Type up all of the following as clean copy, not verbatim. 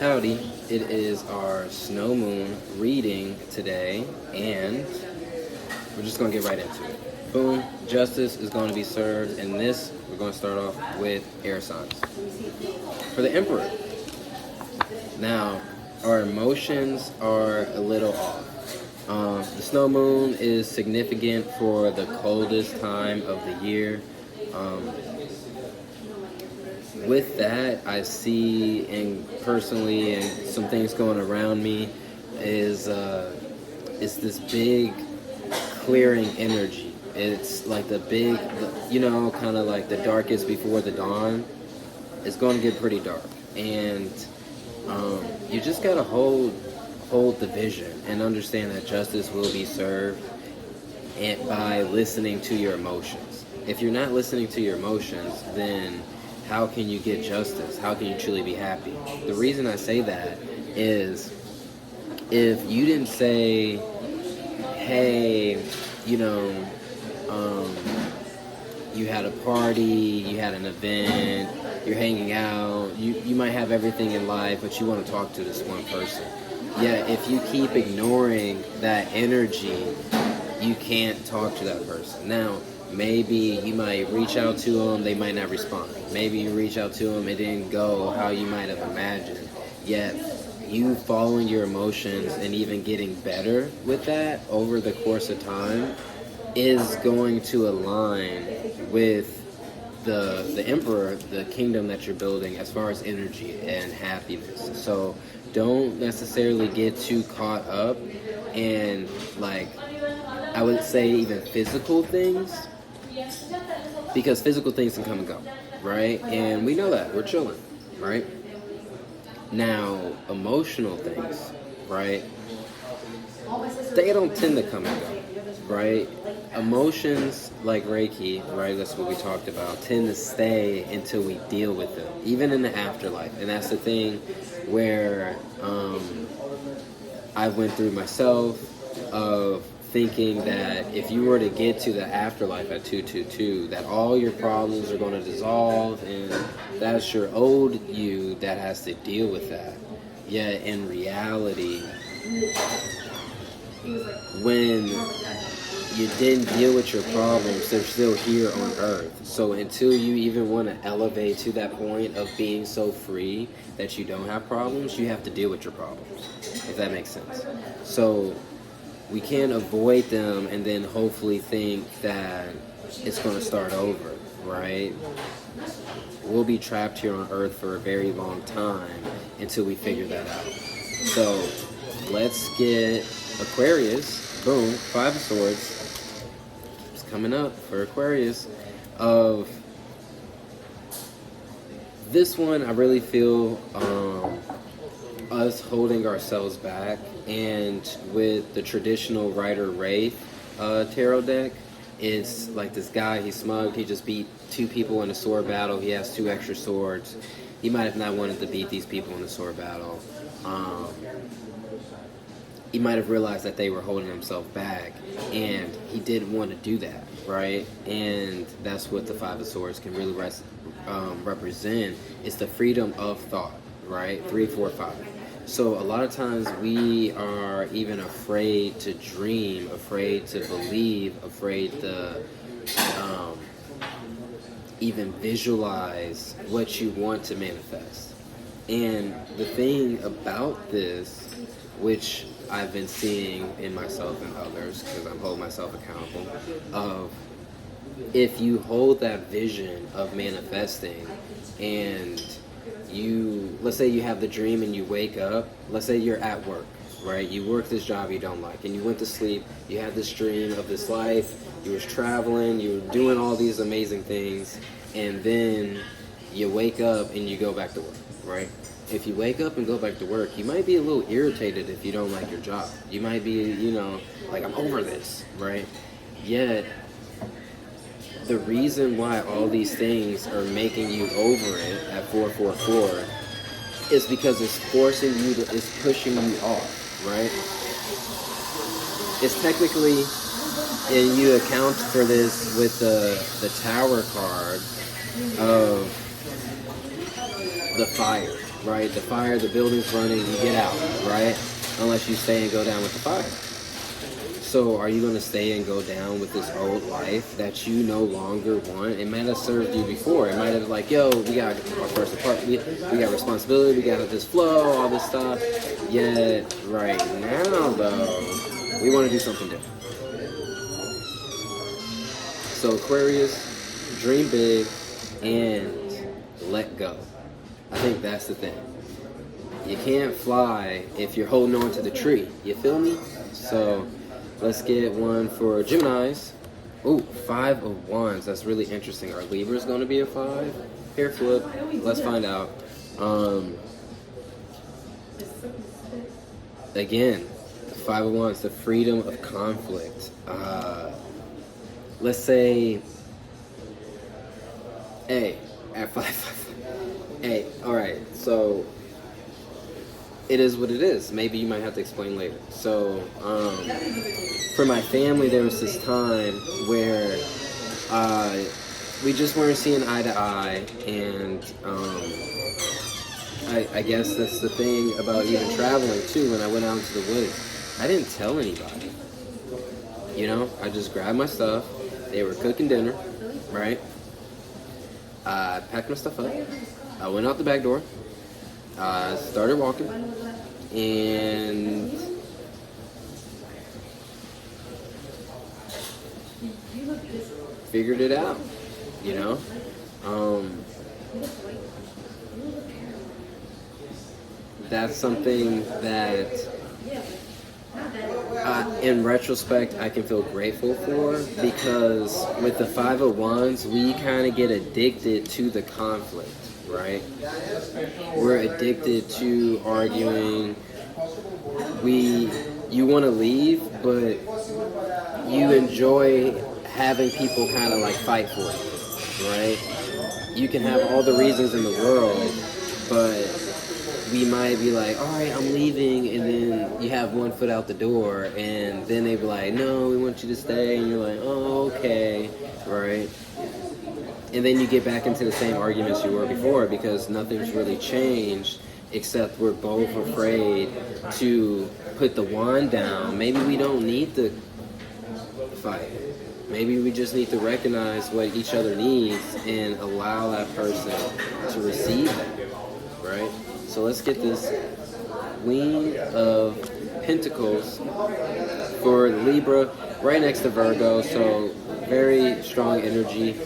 Howdy, it is our snow moon reading today, and we're just going to get right into it. Boom, justice is going to be served, and this, we're going to start off with air signs. For the Emperor, now, our emotions are a little off. The snow moon is significant for the coldest time of the year. With that, I see, and personally, and some things going around me, is this big clearing energy. It's like the big, kind of like the darkest before the dawn. It's going to get pretty dark, and you just gotta hold the vision and understand that justice will be served, and by listening to your emotions. If you're not listening to your emotions, then how can you get justice? How can you truly be happy? The reason I say that is if you didn't say, hey, you had a party, you had an event, you're hanging out, you might have everything in life, but you want to talk to this one person. Yeah, if you keep ignoring that energy, you can't talk to that person. Now, maybe you might reach out to them, they might not respond. Maybe you reach out to them, it didn't go how you might have imagined. Yet, you following your emotions and even getting better with that over the course of time is going to align with the Emperor, the kingdom that you're building as far as energy and happiness. So don't necessarily get too caught up in, like, I would say even physical things, because physical things can come and go, right? And we know that. We're chilling, right? Now, emotional things, right? They don't tend to come and go, right? Emotions, like Reiki, right, that's what we talked about, tend to stay until we deal with them, even in the afterlife. And that's the thing where I went through myself of thinking that if you were to get to the afterlife at 222, that all your problems are going to dissolve, and that's your old you that has to deal with that. Yet in reality, when you didn't deal with your problems, they're still here on earth. So until you even want to elevate to that point of being so free that you don't have problems, you have to deal with your problems, if that makes sense. So we can't avoid them and then hopefully think that it's going to start over, right? We'll be trapped here on earth for a very long time until we figure that out. So let's get Aquarius. Boom, Five of Swords. It's coming up for Aquarius. Of this one, I really feel us holding ourselves back, and with the traditional Rider-Waite tarot deck, it's like this guy, he's smug, he just beat two people in a sword battle, he has two extra swords. He might have not wanted to beat these people in a sword battle. He might have realized that they were holding himself back, and he didn't want to do that, right? And that's what the Five of Swords can really represent. It's the freedom of thought, right? 3, 4, 5. So a lot of times we are even afraid to dream, afraid to believe, afraid to even visualize what you want to manifest. And the thing about this, which I've been seeing in myself and others, because I'm holding myself accountable, of if you hold that vision of manifesting, and let's say you have the dream and you wake up, let's say you're at work, right? You work this job you don't like, and you went to sleep, you had this dream of this life, you was traveling, you were doing all these amazing things, and then you wake up and you go back to work, right? If you wake up and go back to work, you might be a little irritated if you don't like your job. You might be, like, I'm over this, right? Yet, the reason why all these things are making you over it at 444 is because it's forcing you to, it's pushing you off, right? It's technically, and you account for this with the Tower card of the fire, right? The fire, the building's burning, you get out, right? Unless you stay and go down with the fire. So are you going to stay and go down with this old life that you no longer want? It might have served you before. It might have like, yo, we got our first apartment, we got responsibility, we got this flow, all this stuff. Yet right now, though, we want to do something different. So Aquarius, dream big and let go. I think that's the thing. You can't fly if you're holding on to the tree. You feel me? So let's get one for Geminis. Ooh, 5 of Wands. That's really interesting. Are Libras going to be a 5? Hair flip. Let's find out. Again, 5 of Wands, the freedom of conflict. Let's say, hey, at 5. Hey, all right. So it is what it is. Maybe you might have to explain later. So, for my family, there was this time where we just weren't seeing eye to eye, and I guess that's the thing about even traveling too. When I went out into the woods, I didn't tell anybody. You know, I just grabbed my stuff. They were cooking dinner, right? I packed my stuff up. I went out the back door. Started walking, and figured it out, you know? That's something that, in retrospect, I can feel grateful for, because with the 5 of Wands, we kind of get addicted to the conflict, right? We're addicted to arguing. You want to leave, but you enjoy having people kind of like fight for you, right? You can have all the reasons in the world, but we might be like, all right, I'm leaving, and then you have one foot out the door, and then they be like, no, we want you to stay, and you're like, oh, okay, right? And then you get back into the same arguments you were before, because nothing's really changed, except we're both afraid to put the wand down. Maybe we don't need to fight. Maybe we just need to recognize what each other needs and allow that person to receive that, right? So let's get this Queen of Pentacles for Libra, right next to Virgo, so very strong energy.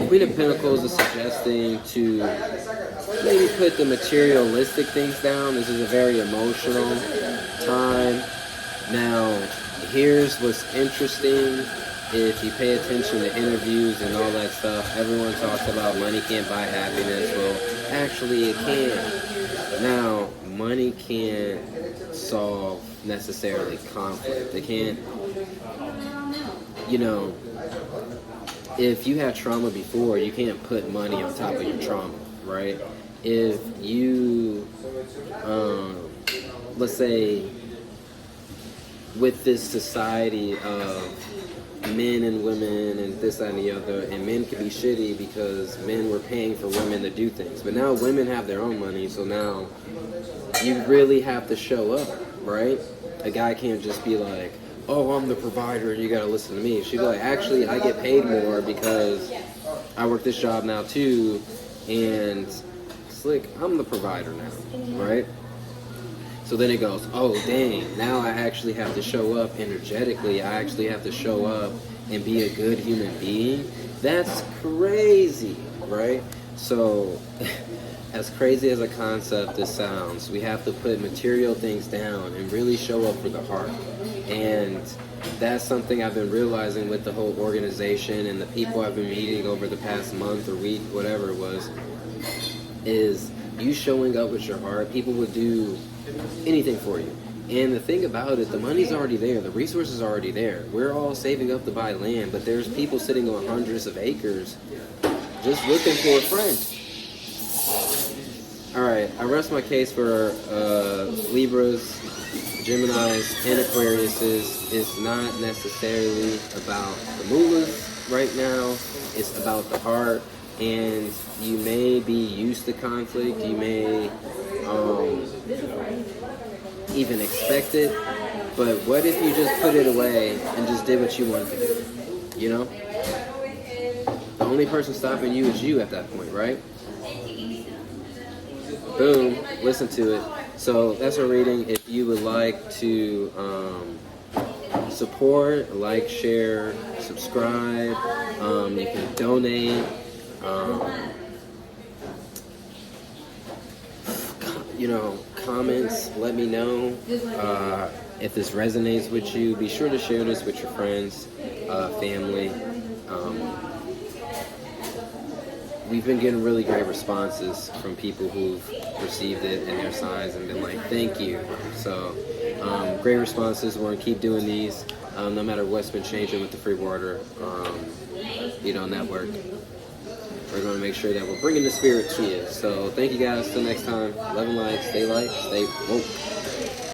Queen of Pentacles is suggesting to maybe put the materialistic things down. This is a very emotional time. Now, here's what's interesting. If you pay attention to interviews and all that stuff, everyone talks about money can't buy happiness. Well, actually it can. Now, money can't solve necessarily conflict. It can't, you know, if you had trauma before, you can't put money on top of your trauma, right? If you, let's say, with this society of men and women and this, that, and the other, and men can be shitty because men were paying for women to do things. But now women have their own money, so now you really have to show up, right? A guy can't just be like, oh, I'm the provider and you gotta listen to me. She'd be like, actually, I get paid more because I work this job now too, and it's like, I'm the provider now, right? So then it goes, oh, dang, now I actually have to show up energetically. I actually have to show up and be a good human being. That's crazy, right? So, as crazy as a concept this sounds, we have to put material things down and really show up for the heart. And that's something I've been realizing with the whole organization and the people I've been meeting over the past month or week, whatever it was, is you showing up with your heart. People would do anything for you. And the thing about it, the money's already there, the resources are already there. We're all saving up to buy land, but there's people sitting on hundreds of acres just looking for a friend. Alright, I rest my case for Libras, Geminis, and Aquariuses. It's not necessarily about the moolahs right now. It's about the heart. and you may be used to conflict. You may even expect it. But what if you just put it away and just did what you wanted to do? You know? The only person stopping you is you at that point, right? Boom. Listen to it. So that's our reading. If you would like to support, like, share, subscribe, you can donate. Comments, let me know if this resonates with you. Be sure to share this with your friends, family. We've been getting really great responses from people who've received it in their signs and been like, thank you. So great responses. We're going to keep doing these no matter what's been changing with the Free Water network. We're going to make sure that we're bringing the spirit to you. So thank you guys. Till next time. Love and light. Stay woke.